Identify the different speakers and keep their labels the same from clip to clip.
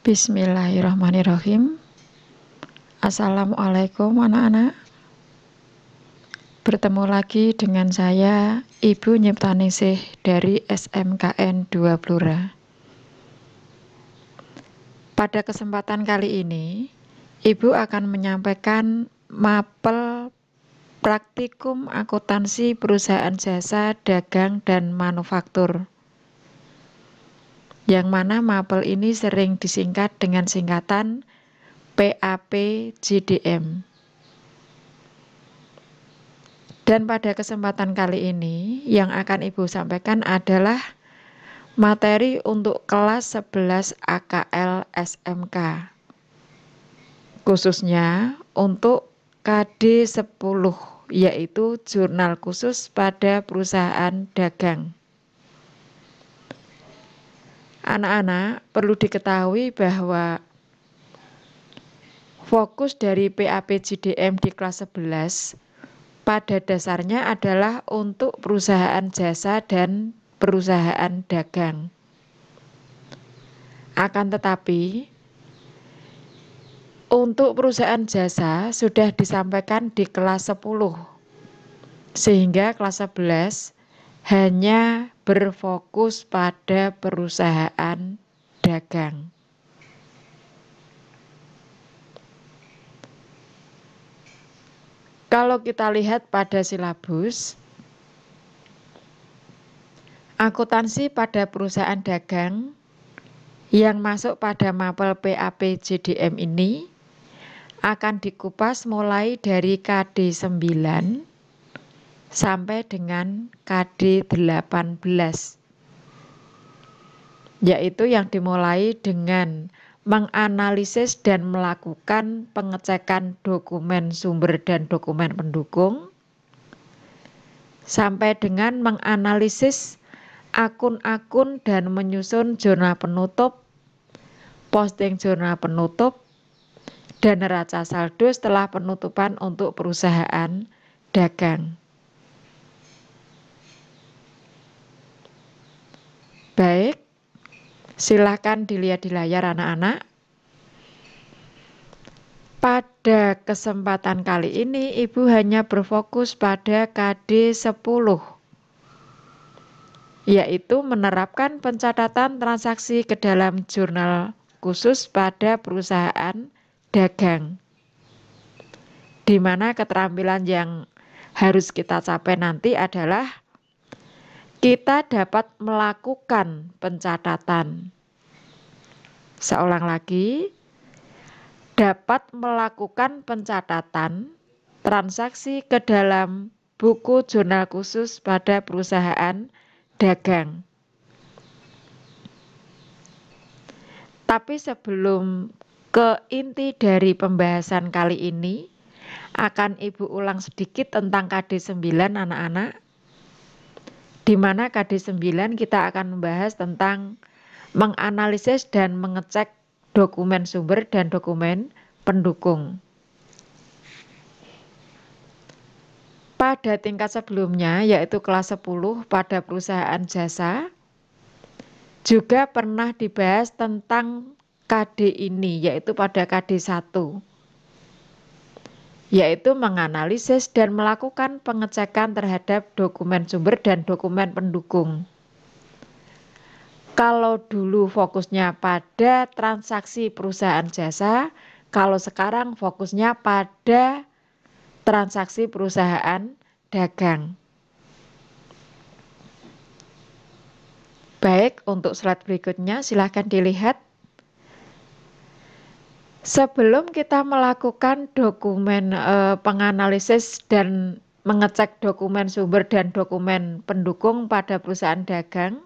Speaker 1: Bismillahirrahmanirrahim. Assalamualaikum anak-anak. Bertemu lagi dengan saya, Ibu Nyiptaningsih dari SMKN 2 Blora. Pada kesempatan kali ini, Ibu akan menyampaikan mapel praktikum akuntansi perusahaan jasa, dagang, dan manufaktur. Yang mana mapel ini sering disingkat dengan singkatan PAPJDM. Dan pada kesempatan kali ini yang akan Ibu sampaikan adalah materi untuk kelas 11 AKL SMK, khususnya untuk KD 10, yaitu jurnal khusus pada perusahaan dagang. Anak-anak perlu diketahui bahwa fokus dari PAPJDM di kelas 11 pada dasarnya adalah untuk perusahaan jasa dan perusahaan dagang. Akan tetapi, untuk perusahaan jasa sudah disampaikan di kelas 10, sehingga kelas 11 hanya berfokus pada perusahaan dagang. Kalau kita lihat pada silabus, akuntansi pada perusahaan dagang yang masuk pada mapel PAPJDM ini akan dikupas mulai dari KD 9 sampai dengan KD 18, yaitu yang dimulai dengan menganalisis dan melakukan pengecekan dokumen sumber dan dokumen pendukung, sampai dengan menganalisis akun-akun dan menyusun jurnal penutup, posting jurnal penutup, dan neraca saldo setelah penutupan untuk perusahaan dagang. Baik, silakan dilihat di layar anak-anak. Pada kesempatan kali ini, Ibu hanya berfokus pada KD 10, yaitu menerapkan pencatatan transaksi ke dalam jurnal khusus pada perusahaan dagang, di mana keterampilan yang harus kita capai nanti adalah kita dapat melakukan pencatatan. Seulang lagi, dapat melakukan pencatatan transaksi ke dalam buku jurnal khusus pada perusahaan dagang. Tapi sebelum ke inti dari pembahasan kali ini, akan Ibu ulang sedikit tentang KD 9 anak-anak, di mana KD 9 kita akan membahas tentang menganalisis dan mengecek dokumen sumber dan dokumen pendukung. Pada tingkat sebelumnya, yaitu kelas 10 pada perusahaan jasa, juga pernah dibahas tentang KD ini, yaitu pada KD 1, yaitu menganalisis dan melakukan pengecekan terhadap dokumen sumber dan dokumen pendukung. Kalau dulu fokusnya pada transaksi perusahaan jasa, kalau sekarang fokusnya pada transaksi perusahaan dagang. Baik, untuk slide berikutnya silahkan dilihat. Sebelum kita melakukan dokumen penganalisis dan mengecek dokumen sumber dan dokumen pendukung pada perusahaan dagang,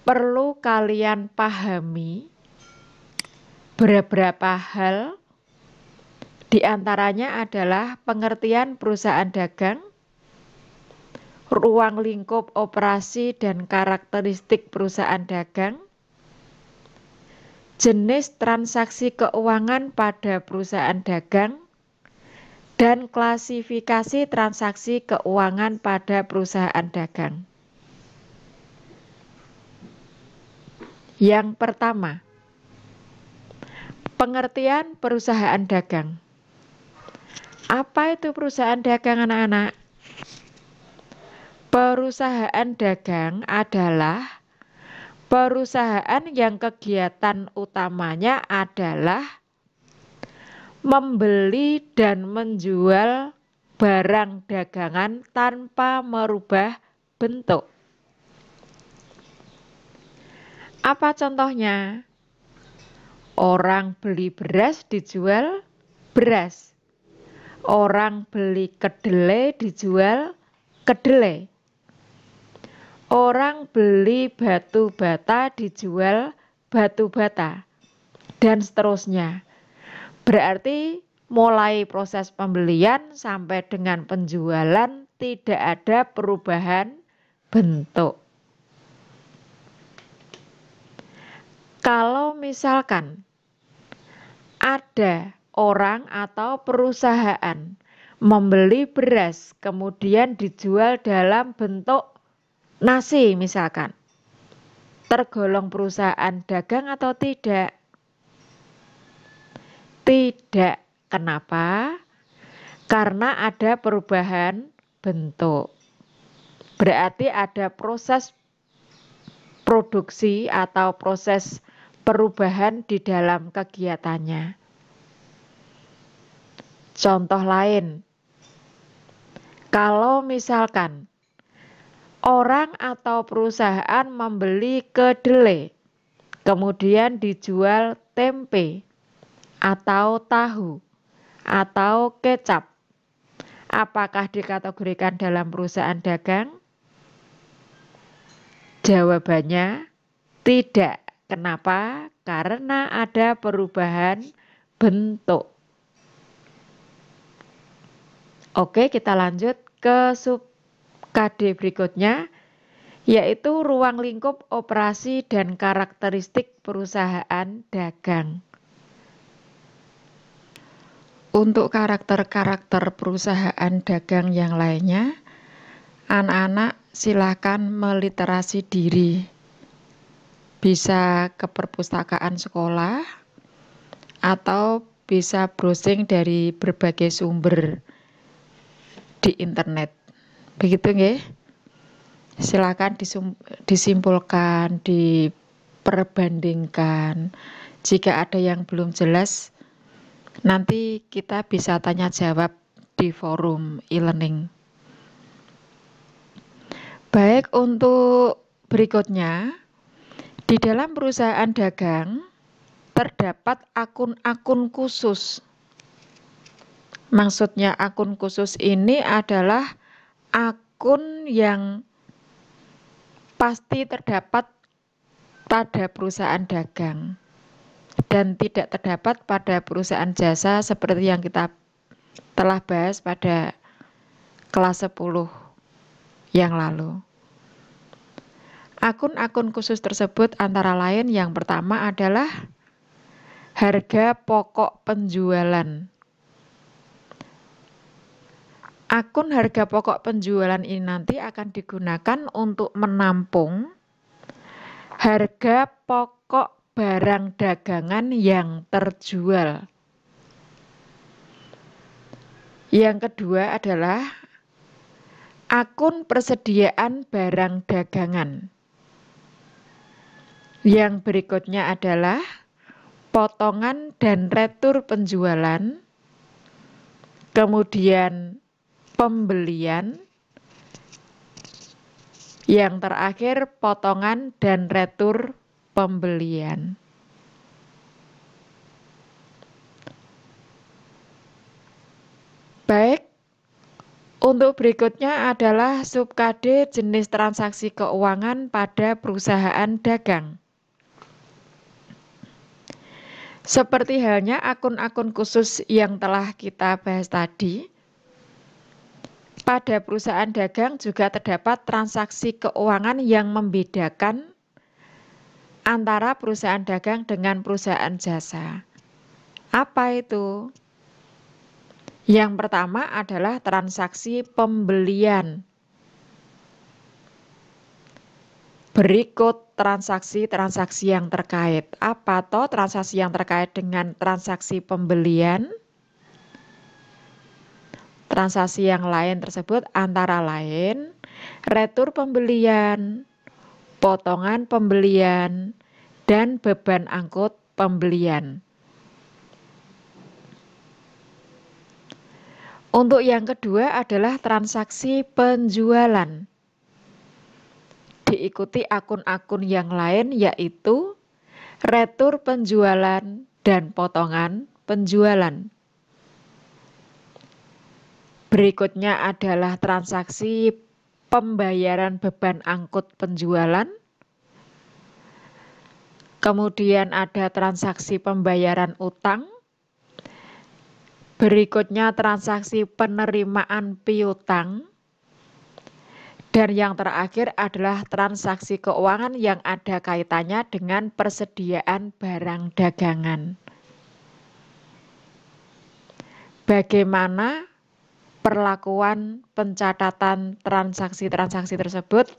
Speaker 1: perlu kalian pahami beberapa hal, diantaranya adalah pengertian perusahaan dagang, ruang lingkup operasi dan karakteristik perusahaan dagang, jenis transaksi keuangan pada perusahaan dagang, dan klasifikasi transaksi keuangan pada perusahaan dagang. Yang pertama, pengertian perusahaan dagang. Apa itu perusahaan dagang, anak-anak? Perusahaan dagang adalah perusahaan yang kegiatan utamanya adalah membeli dan menjual barang dagangan tanpa merubah bentuk. Apa contohnya? Orang beli beras dijual beras. Orang beli kedelai dijual kedelai. Orang beli batu bata dijual batu bata. Dan seterusnya. Berarti mulai proses pembelian sampai dengan penjualan tidak ada perubahan bentuk. Kalau misalkan ada orang atau perusahaan membeli beras kemudian dijual dalam bentuk nasi misalkan, tergolong perusahaan dagang atau tidak? Tidak. Kenapa? Karena ada perubahan bentuk. Berarti ada proses produksi atau proses perubahan di dalam kegiatannya. Contoh lain, kalau misalkan orang atau perusahaan membeli kedelai, kemudian dijual tempe, atau tahu, atau kecap, apakah dikategorikan dalam perusahaan dagang? Jawabannya tidak. Kenapa? Karena ada perubahan bentuk. Oke, kita lanjut ke sub KD berikutnya, yaitu ruang lingkup operasi dan karakteristik perusahaan dagang. Untuk karakter-karakter perusahaan dagang yang lainnya, anak-anak silakan meliterasi diri. Bisa ke perpustakaan sekolah atau bisa browsing dari berbagai sumber di internet. Begitu nggih? Silakan disimpulkan, diperbandingkan. Jika ada yang belum jelas, nanti kita bisa tanya jawab di forum e-learning. Baik, untuk berikutnya, di dalam perusahaan dagang terdapat akun-akun khusus. Maksudnya akun khusus ini adalah akun yang pasti terdapat pada perusahaan dagang dan tidak terdapat pada perusahaan jasa seperti yang kita telah bahas pada kelas 10 yang lalu. Akun-akun khusus tersebut antara lain yang pertama adalah harga pokok penjualan. Akun harga pokok penjualan ini nanti akan digunakan untuk menampung harga pokok barang dagangan yang terjual. Yang kedua adalah akun persediaan barang dagangan. Yang berikutnya adalah potongan dan retur penjualan, kemudian pembelian, yang terakhir potongan dan retur pembelian. Baik, untuk berikutnya adalah sub KD jenis transaksi keuangan pada perusahaan dagang. Seperti halnya akun-akun khusus yang telah kita bahas tadi, pada perusahaan dagang juga terdapat transaksi keuangan yang membedakan antara perusahaan dagang dengan perusahaan jasa. Apa itu? Yang pertama adalah transaksi pembelian. Berikut transaksi-transaksi yang terkait. Apa toh transaksi yang terkait dengan transaksi pembelian? Transaksi yang lain tersebut antara lain retur pembelian, potongan pembelian, dan beban angkut pembelian. Untuk yang kedua adalah transaksi penjualan. Diikuti akun-akun yang lain yaitu retur penjualan dan potongan penjualan. Berikutnya adalah transaksi pembayaran beban angkut penjualan. Kemudian ada transaksi pembayaran utang. Berikutnya transaksi penerimaan piutang. Dan yang terakhir adalah transaksi keuangan yang ada kaitannya dengan persediaan barang dagangan. Bagaimana perlakuan pencatatan transaksi-transaksi tersebut?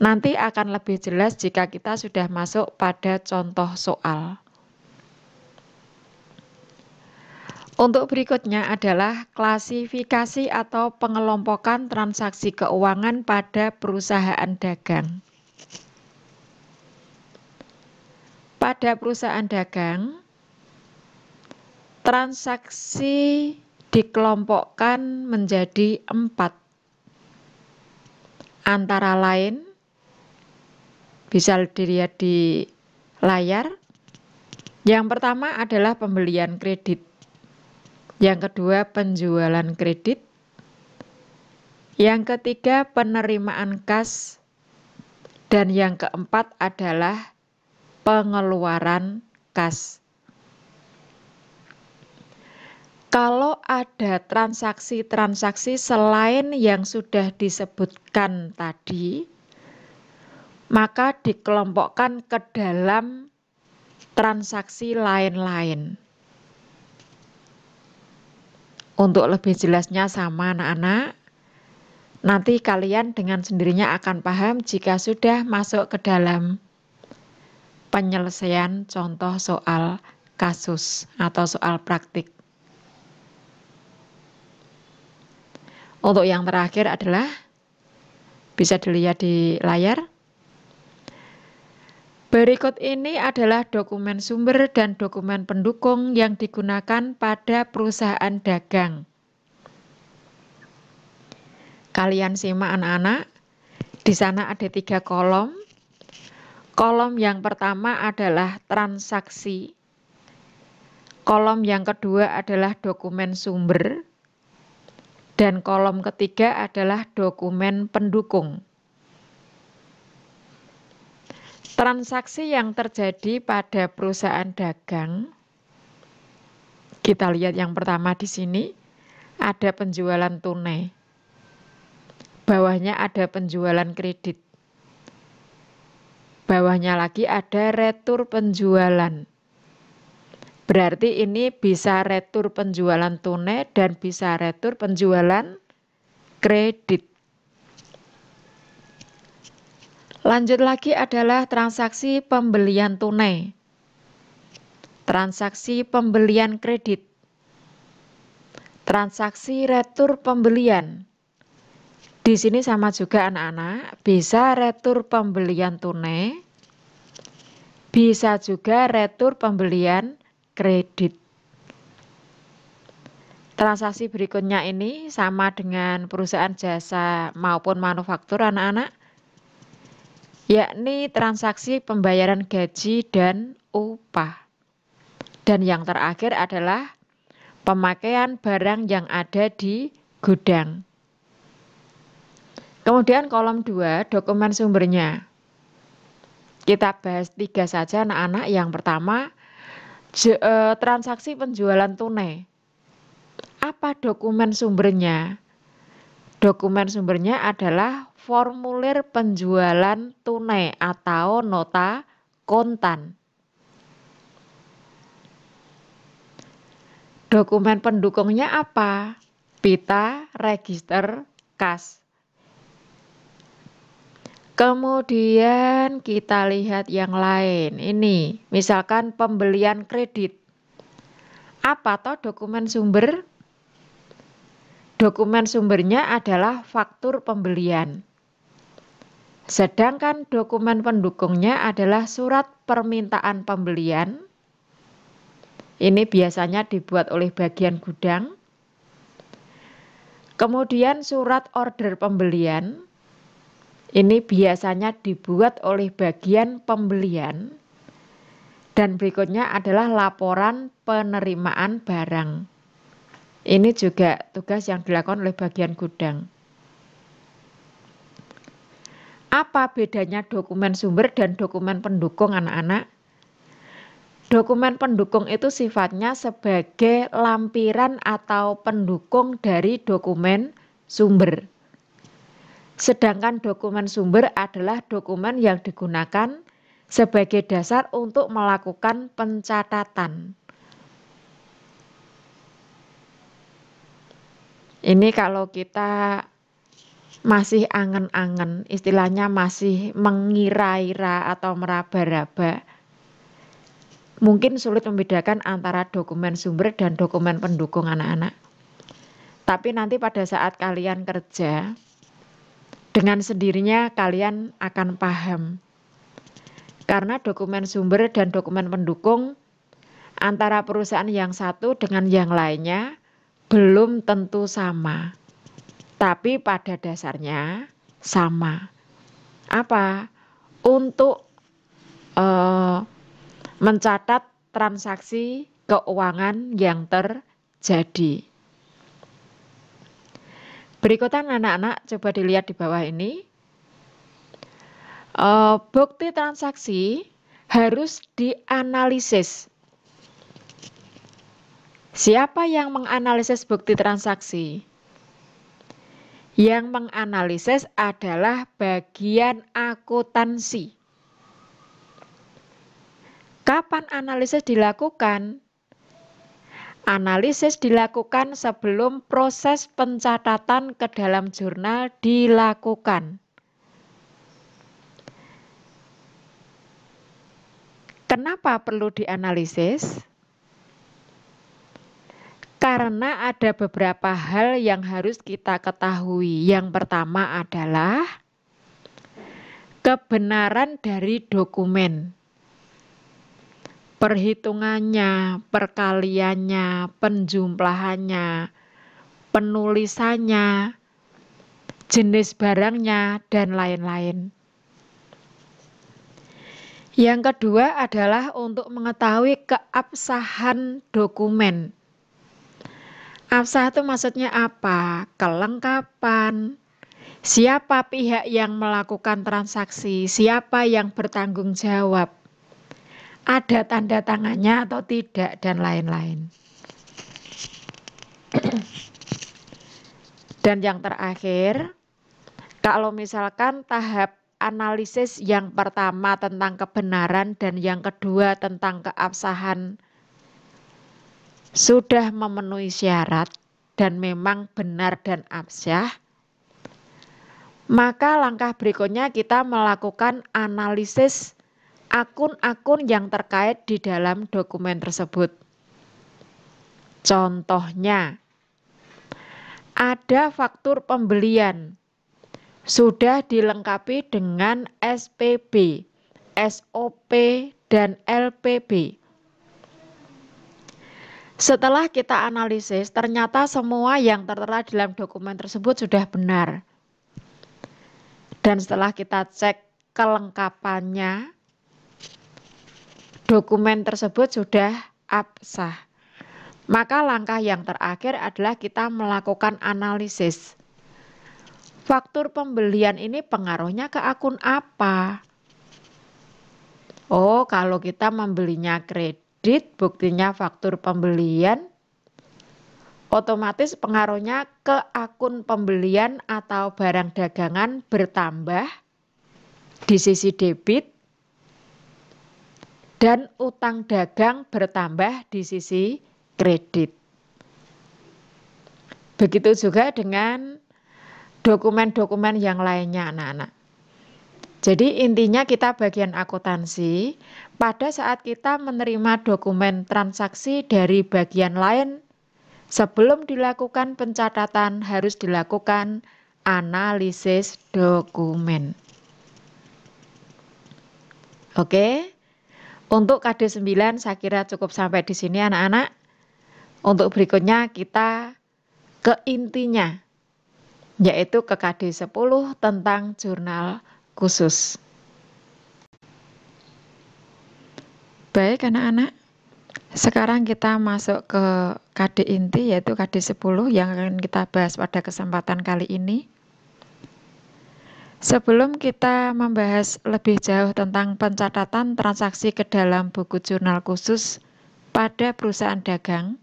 Speaker 1: Nanti akan lebih jelas jika kita sudah masuk pada contoh soal. Untuk berikutnya adalah klasifikasi atau pengelompokan transaksi keuangan pada perusahaan dagang. Pada perusahaan dagang, transaksi dikelompokkan menjadi 4. Antara lain, bisa dilihat di layar. Yang pertama adalah pembelian kredit. Yang kedua, penjualan kredit. Yang ketiga, penerimaan kas. Dan yang keempat adalah pengeluaran kas. Kalau ada transaksi-transaksi selain yang sudah disebutkan tadi, maka dikelompokkan ke dalam transaksi lain-lain. Untuk lebih jelasnya sama anak-anak, nanti kalian dengan sendirinya akan paham jika sudah masuk ke dalam penyelesaian contoh soal kasus atau soal praktik. Untuk yang terakhir adalah, bisa dilihat di layar. Berikut ini adalah dokumen sumber dan dokumen pendukung yang digunakan pada perusahaan dagang. Kalian simak anak-anak, di sana ada 3 kolom. Kolom yang pertama adalah transaksi. Kolom yang kedua adalah dokumen sumber. Dan kolom ketiga adalah dokumen pendukung. Transaksi yang terjadi pada perusahaan dagang, kita lihat yang pertama di sini, ada penjualan tunai. Bawahnya ada penjualan kredit. Bawahnya lagi ada retur penjualan. Berarti ini bisa retur penjualan tunai dan bisa retur penjualan kredit. Lanjut lagi adalah transaksi pembelian tunai. Transaksi pembelian kredit. Transaksi retur pembelian. Di sini sama juga anak-anak, bisa retur pembelian tunai, bisa juga retur pembelian kredit. Transaksi berikutnya ini sama dengan perusahaan jasa maupun manufaktur anak-anak, yakni transaksi pembayaran gaji dan upah. Dan yang terakhir adalah pemakaian barang yang ada di gudang. Kemudian kolom 2, dokumen sumbernya. Kita bahas 3 saja anak-anak. Yang pertama, transaksi penjualan tunai. Apa dokumen sumbernya? Dokumen sumbernya adalah formulir penjualan tunai atau nota kontan. Dokumen pendukungnya apa? Pita, register, kas. Kemudian kita lihat yang lain. Ini, misalkan pembelian kredit. Apa toh dokumen sumber? Dokumen sumbernya adalah faktur pembelian. Sedangkan dokumen pendukungnya adalah surat permintaan pembelian. Ini biasanya dibuat oleh bagian gudang. Kemudian surat order pembelian. Ini biasanya dibuat oleh bagian pembelian. Dan berikutnya adalah laporan penerimaan barang. Ini juga tugas yang dilakukan oleh bagian gudang. Apa bedanya dokumen sumber dan dokumen pendukung, anak-anak? Dokumen pendukung itu sifatnya sebagai lampiran atau pendukung dari dokumen sumber. Sedangkan dokumen sumber adalah dokumen yang digunakan sebagai dasar untuk melakukan pencatatan. Ini kalau kita masih angen-angen, istilahnya masih mengira-ira atau meraba-raba, mungkin sulit membedakan antara dokumen sumber dan dokumen pendukung, anak-anak. Tapi nanti pada saat kalian kerja, dengan sendirinya kalian akan paham. Karena dokumen sumber dan dokumen pendukung antara perusahaan yang satu dengan yang lainnya belum tentu sama. Tapi pada dasarnya sama. Apa? Untuk mencatat transaksi keuangan yang terjadi. Berikutan anak-anak, coba dilihat di bawah ini. Bukti transaksi harus dianalisis. Siapa yang menganalisis bukti transaksi? Yang menganalisis adalah bagian akuntansi. Kapan analisis dilakukan? Analisis dilakukan sebelum proses pencatatan ke dalam jurnal dilakukan. Kenapa perlu dianalisis? Karena ada beberapa hal yang harus kita ketahui. Yang pertama adalah kebenaran dari dokumen. Perhitungannya, perkaliannya, penjumlahannya, penulisannya, jenis barangnya, dan lain-lain. Yang kedua adalah untuk mengetahui keabsahan dokumen. Absah itu maksudnya apa? Kelengkapan. Siapa pihak yang melakukan transaksi? Siapa yang bertanggung jawab? Ada tanda tangannya atau tidak, dan lain-lain. Dan yang terakhir, kalau misalkan tahap analisis yang pertama tentang kebenaran dan yang kedua tentang keabsahan sudah memenuhi syarat dan memang benar dan absah, maka langkah berikutnya kita melakukan analisis akun-akun yang terkait di dalam dokumen tersebut. Contohnya, ada faktur pembelian, sudah dilengkapi dengan SPB, SOP, dan LPB. Setelah kita analisis, ternyata semua yang tertera dalam dokumen tersebut sudah benar. Dan setelah kita cek kelengkapannya, dokumen tersebut sudah absah. Maka langkah yang terakhir adalah kita melakukan analisis. Faktur pembelian ini pengaruhnya ke akun apa? Oh, kalau kita membelinya kredit, buktinya faktur pembelian, otomatis pengaruhnya ke akun pembelian atau barang dagangan bertambah di sisi debit dan utang dagang bertambah di sisi kredit. Begitu juga dengan dokumen-dokumen yang lainnya, anak-anak. Jadi intinya kita bagian akuntansi, pada saat kita menerima dokumen transaksi dari bagian lain, sebelum dilakukan pencatatan harus dilakukan analisis dokumen. Oke, untuk KD 9 saya kira cukup sampai di sini anak-anak. Untuk berikutnya kita ke intinya, yaitu ke KD 10 tentang jurnal khusus. Baik anak-anak, sekarang kita masuk ke KD inti yaitu KD 10 yang akan kita bahas pada kesempatan kali ini. Sebelum kita membahas lebih jauh tentang pencatatan transaksi ke dalam buku jurnal khusus pada perusahaan dagang,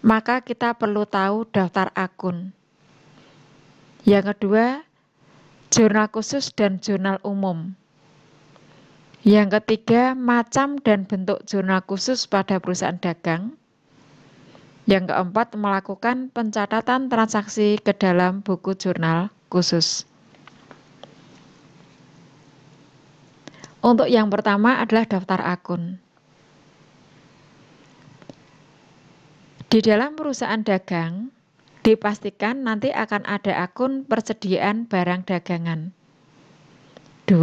Speaker 1: maka kita perlu tahu daftar akun. Yang kedua, jurnal khusus dan jurnal umum. Yang ketiga, macam dan bentuk jurnal khusus pada perusahaan dagang. Yang keempat, melakukan pencatatan transaksi ke dalam buku jurnal khusus. Untuk yang pertama adalah daftar akun. Di dalam perusahaan dagang, dipastikan nanti akan ada akun persediaan barang dagangan. 2.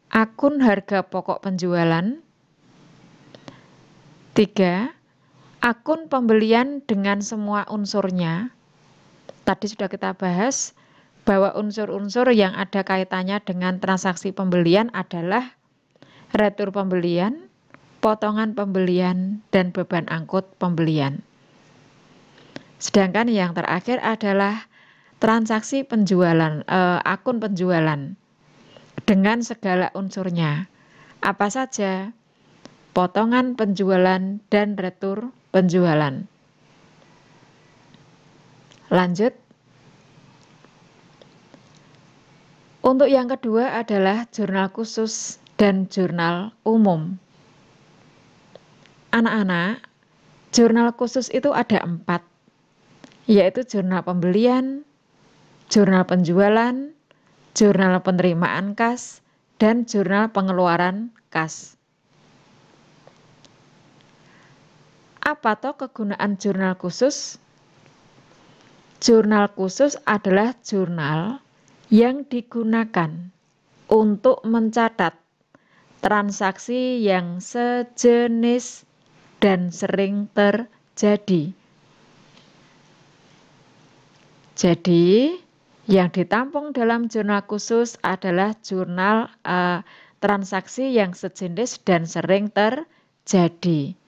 Speaker 1: Akun harga pokok penjualan. 3. Akun pembelian dengan semua unsurnya. Tadi sudah kita bahas bahwa unsur-unsur yang ada kaitannya dengan transaksi pembelian adalah retur pembelian, potongan pembelian, dan beban angkut pembelian. Sedangkan yang terakhir adalah transaksi penjualan, akun penjualan dengan segala unsurnya. Apa saja? Potongan penjualan dan retur penjualan. Lanjut. Untuk yang kedua adalah jurnal khusus dan jurnal umum. Anak-anak, jurnal khusus itu ada 4, yaitu jurnal pembelian, jurnal penjualan, jurnal penerimaan kas, dan jurnal pengeluaran kas. Apa toh kegunaan jurnal khusus? Jurnal khusus adalah jurnal yang digunakan untuk mencatat transaksi yang sejenis dan sering terjadi. Jadi, yang ditampung dalam jurnal khusus adalah jurnal transaksi yang sejenis dan sering terjadi.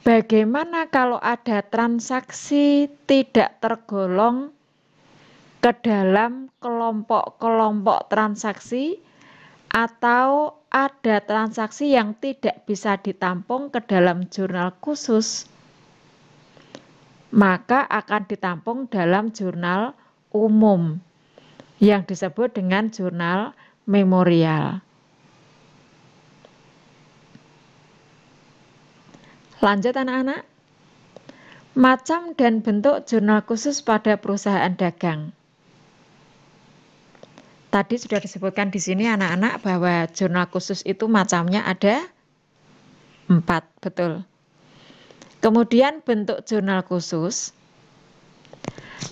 Speaker 1: Bagaimana kalau ada transaksi tidak tergolong ke dalam kelompok-kelompok transaksi atau ada transaksi yang tidak bisa ditampung ke dalam jurnal khusus? Maka akan ditampung dalam jurnal umum yang disebut dengan jurnal memorial. Lanjut anak-anak. Macam dan bentuk jurnal khusus pada perusahaan dagang. Tadi sudah disebutkan di sini anak-anak bahwa jurnal khusus itu macamnya ada 4, betul. Kemudian bentuk jurnal khusus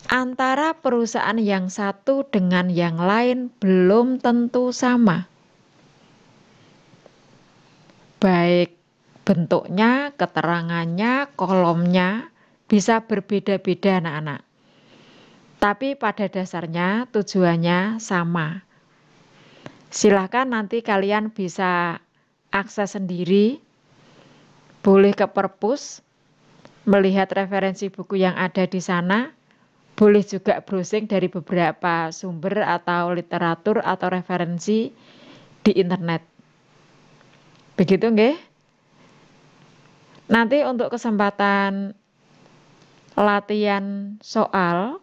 Speaker 1: antara perusahaan yang satu dengan yang lain belum tentu sama. Baik bentuknya, keterangannya, kolomnya bisa berbeda-beda anak-anak. Tapi pada dasarnya tujuannya sama. Silahkan nanti kalian bisa akses sendiri, boleh ke perpus, melihat referensi buku yang ada di sana, boleh juga browsing dari beberapa sumber atau literatur atau referensi di internet. Begitu nggih? Nanti untuk kesempatan latihan soal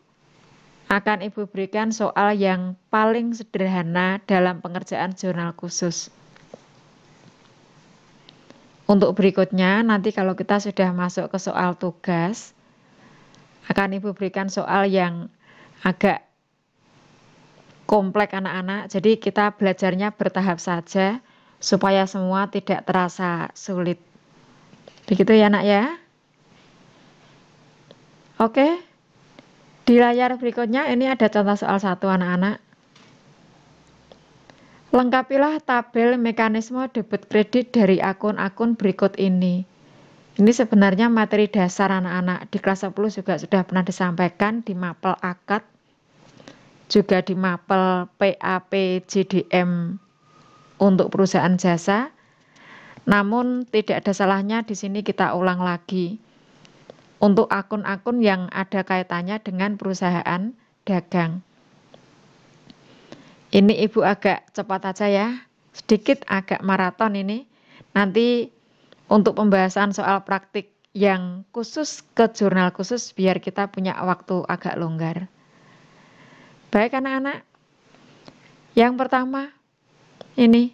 Speaker 1: akan Ibu berikan soal yang paling sederhana dalam pengerjaan jurnal khusus. Untuk berikutnya, nanti kalau kita sudah masuk ke soal tugas, akan Ibu berikan soal yang agak kompleks anak-anak. Jadi kita belajarnya bertahap saja supaya semua tidak terasa sulit. Begitu ya nak ya. Oke. Di layar berikutnya ini ada contoh soal 1 anak-anak. Lengkapilah tabel mekanisme debit kredit dari akun-akun berikut ini. Ini sebenarnya materi dasar anak-anak. Di kelas 10 juga sudah pernah disampaikan di mapel akad, juga di mapel PAPJDM untuk perusahaan jasa. Namun tidak ada salahnya di sini kita ulang lagi untuk akun-akun yang ada kaitannya dengan perusahaan dagang. Ini Ibu agak cepat aja ya, sedikit agak maraton ini. Nanti untuk pembahasan soal praktik yang khusus ke jurnal khusus biar kita punya waktu agak longgar. Baik anak-anak, yang pertama ini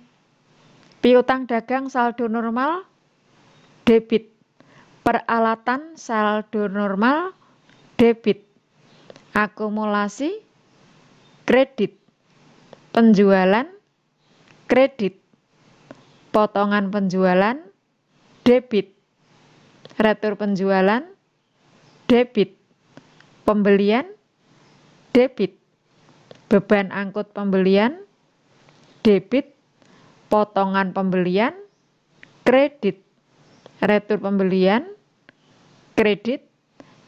Speaker 1: piutang dagang saldo normal debit, peralatan saldo normal debit, akumulasi kredit, penjualan kredit, potongan penjualan debit, retur penjualan debit, pembelian debit, beban angkut pembelian debit, potongan pembelian kredit, retur pembelian kredit,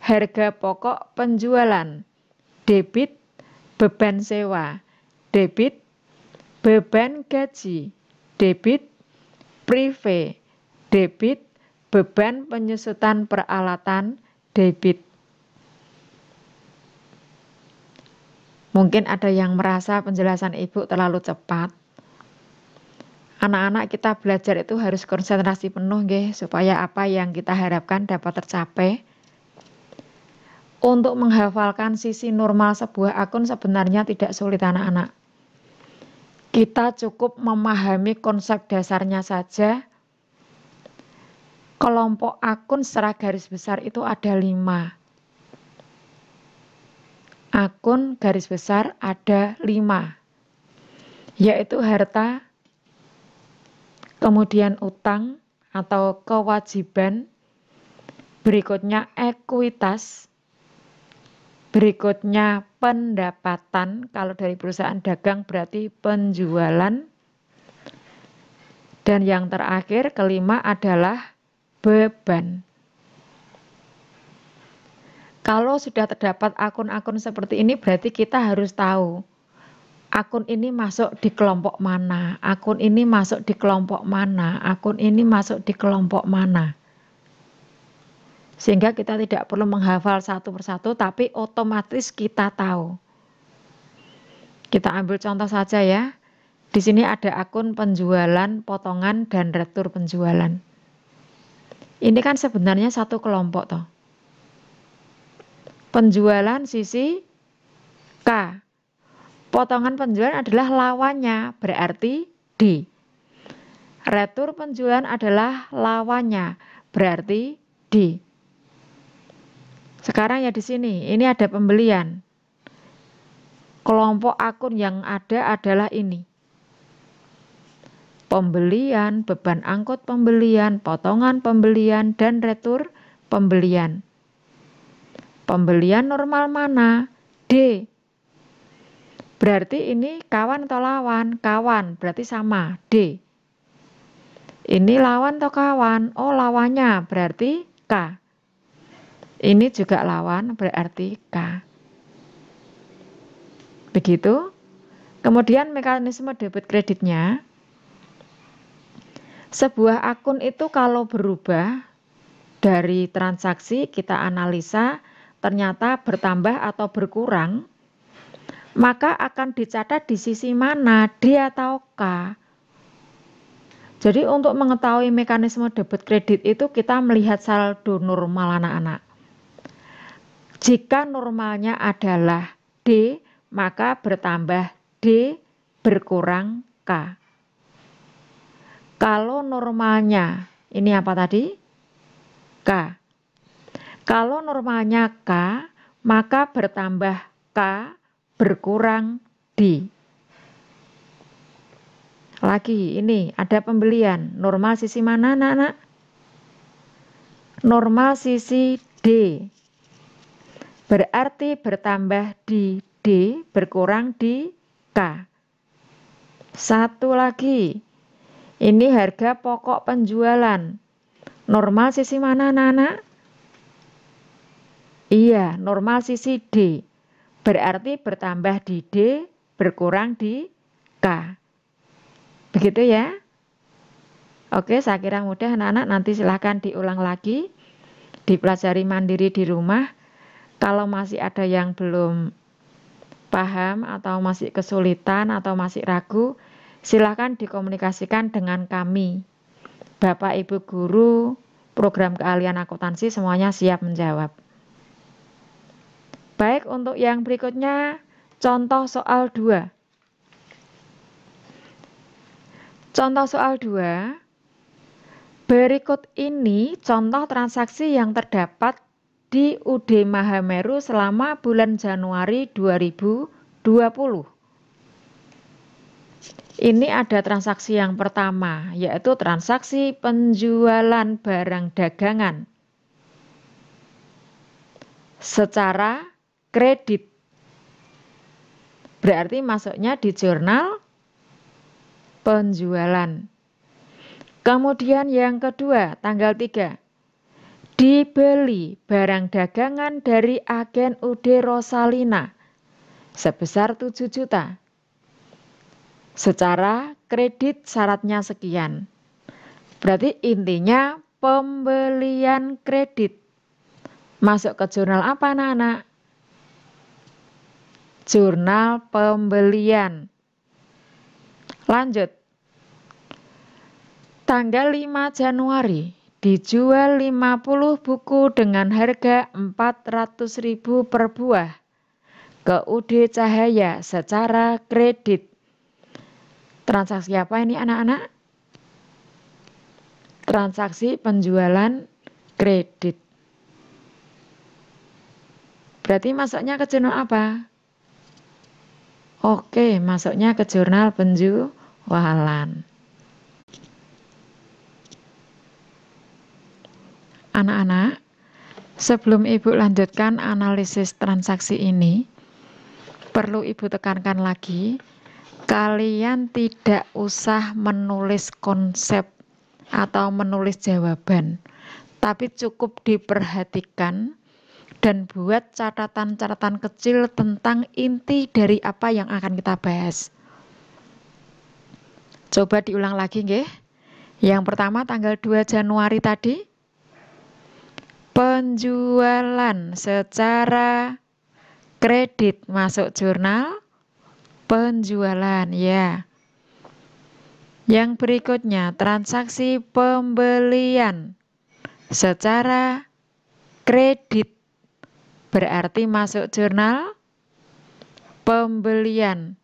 Speaker 1: harga pokok penjualan debit, beban sewa debit, beban gaji debit, prive debit, beban penyusutan peralatan debit. Mungkin ada yang merasa penjelasan Ibu terlalu cepat. Anak-anak kita belajar itu harus konsentrasi penuh nggih, supaya apa yang kita harapkan dapat tercapai. Untuk menghafalkan sisi normal sebuah akun sebenarnya tidak sulit anak-anak. Kita cukup memahami konsep dasarnya saja. Kelompok akun secara garis besar itu ada 5. Akun garis besar ada 5, yaitu harta, kemudian utang atau kewajiban, berikutnya ekuitas, berikutnya pendapatan, kalau dari perusahaan dagang berarti penjualan, dan yang terakhir kelima adalah beban. Kalau sudah terdapat akun-akun seperti ini berarti kita harus tahu akun ini masuk di kelompok mana, akun ini masuk di kelompok mana, akun ini masuk di kelompok mana. Sehingga kita tidak perlu menghafal satu persatu tapi otomatis kita tahu. Kita ambil contoh saja ya. Di sini ada akun penjualan, potongan, dan retur penjualan. Ini kan sebenarnya satu kelompok toh. Penjualan sisi K. Potongan penjualan adalah lawannya, berarti D. Retur penjualan adalah lawannya, berarti D. Sekarang ya di sini, ini ada pembelian. Kelompok akun yang ada adalah ini. Pembelian, beban angkut pembelian, potongan pembelian, dan retur pembelian. Pembelian normal mana? D. Berarti ini kawan atau lawan? Kawan, berarti sama, D. Ini lawan atau kawan? Oh, lawannya, berarti K. Ini juga lawan, berarti K. Begitu. Kemudian mekanisme debit kreditnya. Sebuah akun itu kalau berubah dari transaksi kita analisa ternyata bertambah atau berkurang, maka akan dicatat di sisi mana, D atau K. Jadi untuk mengetahui mekanisme debit kredit itu kita melihat saldo normal anak-anak. Jika normalnya adalah D, maka bertambah D berkurang K. Kalau normalnya, ini apa tadi? K. Kalau normalnya K, maka bertambah K berkurang D. Lagi ini ada pembelian. Normal sisi mana anak-anak? Normal sisi D. Berarti bertambah di D, berkurang di K. Satu lagi. Ini harga pokok penjualan. Normal sisi mana anak-anak? Iya, normal sisi D. Berarti bertambah di D, berkurang di K. Begitu ya? Oke, saya kira mudah anak-anak. Nanti silahkan diulang lagi. Dipelajari mandiri di rumah. Kalau masih ada yang belum paham atau masih kesulitan atau masih ragu, silahkan dikomunikasikan dengan kami. Bapak Ibu Guru, program keahlian akuntansi semuanya siap menjawab. Baik, untuk yang berikutnya, contoh soal 2. Contoh soal 2, berikut ini contoh transaksi yang terdapat di UD Mahameru selama bulan Januari 2020. Ini ada transaksi yang pertama, yaitu transaksi penjualan barang dagangan secara kredit. Berarti masuknya di jurnal penjualan. Kemudian yang kedua, tanggal 3. Dibeli barang dagangan dari agen UD Rosalina sebesar 7 juta. Secara kredit syaratnya sekian. Berarti intinya pembelian kredit. Masuk ke jurnal apa anak-anak? Jurnal pembelian. Lanjut. Tanggal 5 Januari dijual 50 buku dengan harga 400.000 per buah ke UD Cahaya secara kredit. Transaksi apa ini anak-anak? Transaksi penjualan kredit. Berarti masuknya ke jurnal apa? Oke, masuknya ke jurnal penjualan. Anak-anak, sebelum Ibu lanjutkan analisis transaksi ini, perlu Ibu tekankan lagi, kalian tidak usah menulis konsep atau menulis jawaban, tapi cukup diperhatikan dan buat catatan-catatan kecil tentang inti dari apa yang akan kita bahas. Coba diulang lagi nggih. Yang pertama tanggal 2 Januari tadi, penjualan secara kredit masuk jurnal penjualan ya. Yang berikutnya transaksi pembelian secara kredit berarti masuk jurnal pembelian.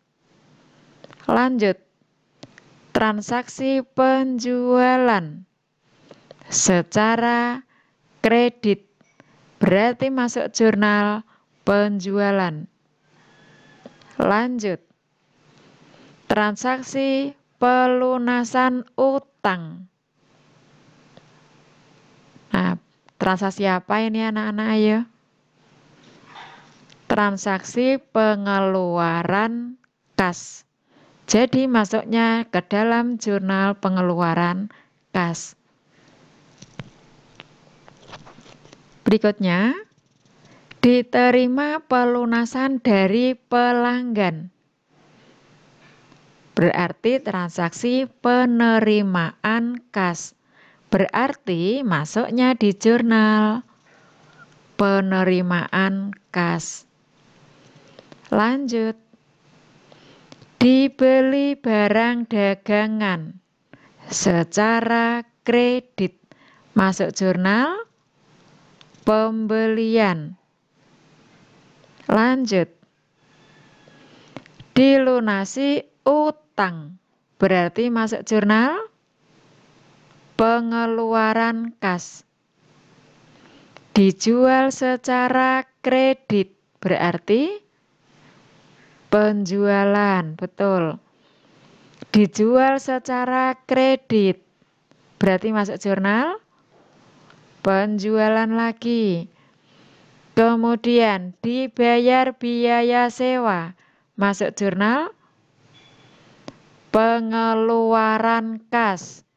Speaker 1: Lanjut. Transaksi penjualan secara kredit berarti masuk jurnal penjualan. Lanjut. Transaksi pelunasan utang. Nah, transaksi apa ini anak-anak ayo? Transaksi pengeluaran kas. Jadi masuknya ke dalam jurnal pengeluaran kas. Berikutnya, diterima pelunasan dari pelanggan. Berarti transaksi penerimaan kas. Berarti masuknya di jurnal penerimaan kas. Lanjut. Dibeli barang dagangan secara kredit. Masuk jurnal pembelian. Lanjut. Dilunasi utang. Berarti masuk jurnal pengeluaran kas. Dijual secara kredit. Berarti penjualan. Betul. dijual secara kredit. Berarti masuk jurnal penjualan lagi. Kemudian dibayar biaya sewa, masuk jurnal pengeluaran kas.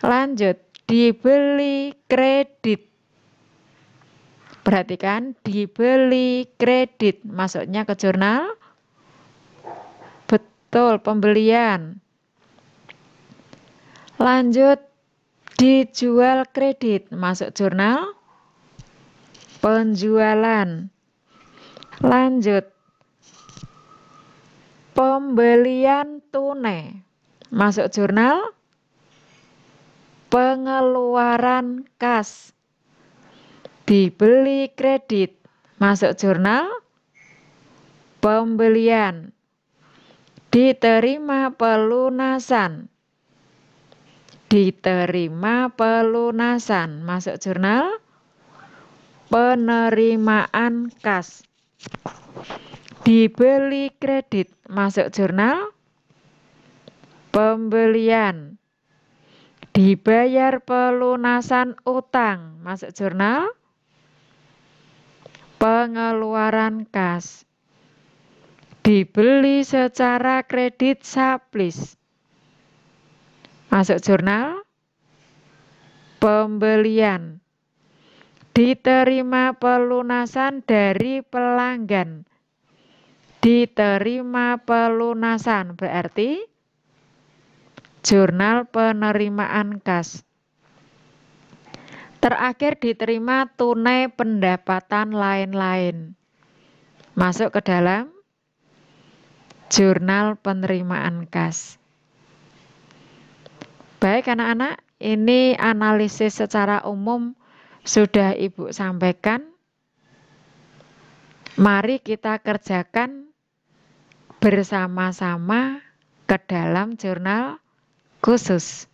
Speaker 1: Lanjut, dibeli kredit. Perhatikan, dibeli kredit, masuknya ke jurnal betul pembelian. Lanjut, dijual kredit, masuk jurnal penjualan. Lanjut, pembelian tunai, masuk jurnal pengeluaran kas. Dibeli kredit, masuk jurnal pembelian. Diterima pelunasan, diterima pelunasan, masuk jurnal penerimaan kas. Dibeli kredit, masuk jurnal pembelian. Dibayar pelunasan utang, masuk jurnal pengeluaran kas. Dibeli secara kredit sublis, masuk jurnal pembelian. Diterima pelunasan dari pelanggan, diterima pelunasan, berarti jurnal penerimaan kas. Terakhir diterima tunai pendapatan lain-lain, masuk ke dalam jurnal penerimaan kas. Baik anak-anak, ini analisis secara umum sudah Ibu sampaikan. Mari kita kerjakan bersama-sama ke dalam jurnal khusus.